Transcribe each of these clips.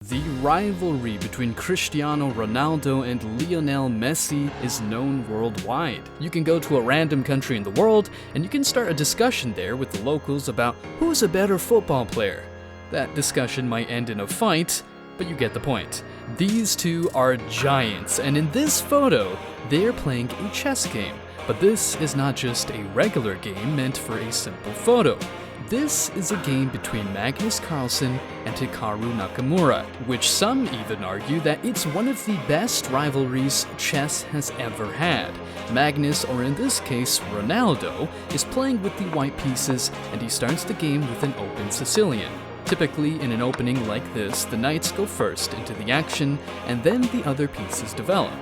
The rivalry between Cristiano Ronaldo and Lionel Messi is known worldwide. You can go to a random country in the world and you can start a discussion there with the locals about who's a better football player. That discussion might end in a fight, but you get the point. These two are giants, and in this photo, they're playing a chess game. But this is not just a regular game meant for a simple photo. This is a game between Magnus Carlsen and Hikaru Nakamura, which some even argue that it's one of the best rivalries chess has ever had. Magnus, or in this case Ronaldo, is playing with the white pieces, and he starts the game with an open Sicilian. Typically, in an opening like this, the knights go first into the action, and then the other pieces develop.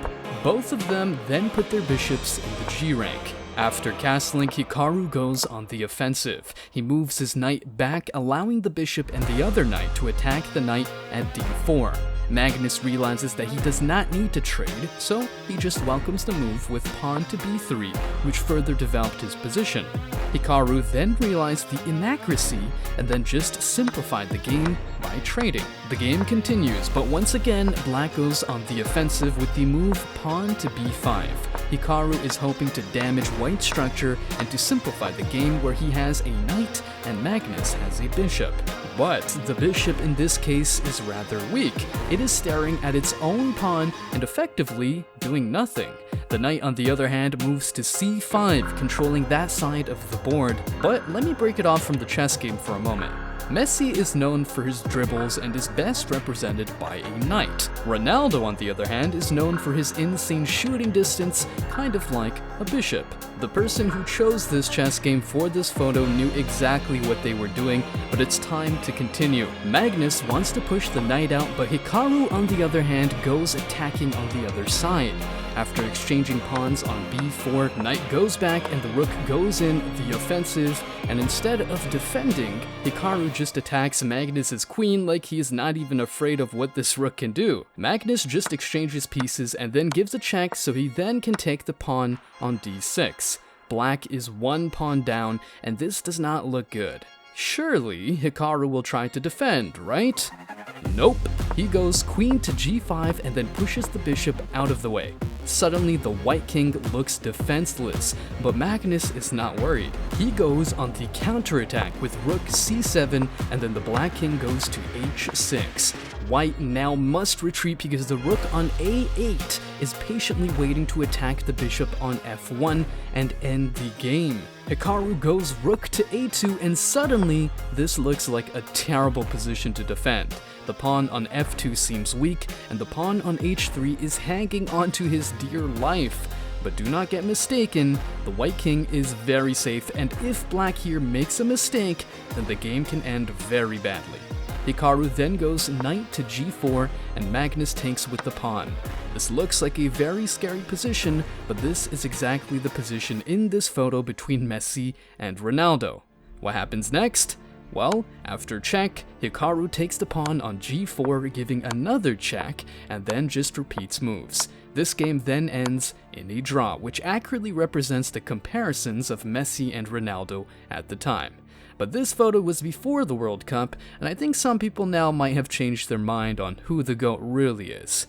Both of them then put their bishops in the G rank. After castling, Hikaru goes on the offensive. He moves his knight back, allowing the bishop and the other knight to attack the knight at d4. Magnus realizes that he does not need to trade, so he just welcomes the move with pawn to b3, which further developed his position. Hikaru then realized the inaccuracy and then just simplified the game by trading. The game continues, but once again, Black goes on the offensive with the move pawn to b5. Hikaru is hoping to damage white structure and to simplify the game where he has a knight and Magnus has a bishop. But the bishop in this case is rather weak. It is staring at its own pawn and effectively doing nothing. The knight, on the other hand, moves to c5, controlling that side of the board. But let me break it off from the chess game for a moment. Messi is known for his dribbles and is best represented by a knight. Ronaldo, on the other hand, is known for his insane shooting distance, kind of like a bishop. The person who chose this chess game for this photo knew exactly what they were doing, but it's time to continue. Magnus wants to push the knight out, but Hikaru, on the other hand, goes attacking on the other side. After exchanging pawns on b4, knight goes back and the rook goes in the offensive, and instead of defending, Hikaru just attacks Magnus's queen like he is not even afraid of what this rook can do. Magnus just exchanges pieces and then gives a check so he then can take the pawn on d6. Black is one pawn down, and this does not look good. Surely, Hikaru will try to defend, right? Nope. He goes queen to g5 and then pushes the bishop out of the way. Suddenly, the white king looks defenseless, but Magnus is not worried. He goes on the counterattack with rook c7, and then the black king goes to h6. White now must retreat because the rook on a8 is patiently waiting to attack the bishop on f1 and end the game. Hikaru goes rook to a2, and suddenly this looks like a terrible position to defend. The pawn on f2 seems weak, and the pawn on h3 is hanging onto his dear life. But do not get mistaken, the white king is very safe, and if black here makes a mistake, then the game can end very badly. Hikaru then goes knight to g4, and Magnus takes with the pawn. This looks like a very scary position, but this is exactly the position in this photo between Messi and Ronaldo. What happens next? Well, after check, Hikaru takes the pawn on g4, giving another check, and then just repeats moves. This game then ends in a draw, which accurately represents the comparisons of Messi and Ronaldo at the time. But this photo was before the World Cup, and I think some people now might have changed their mind on who the GOAT really is.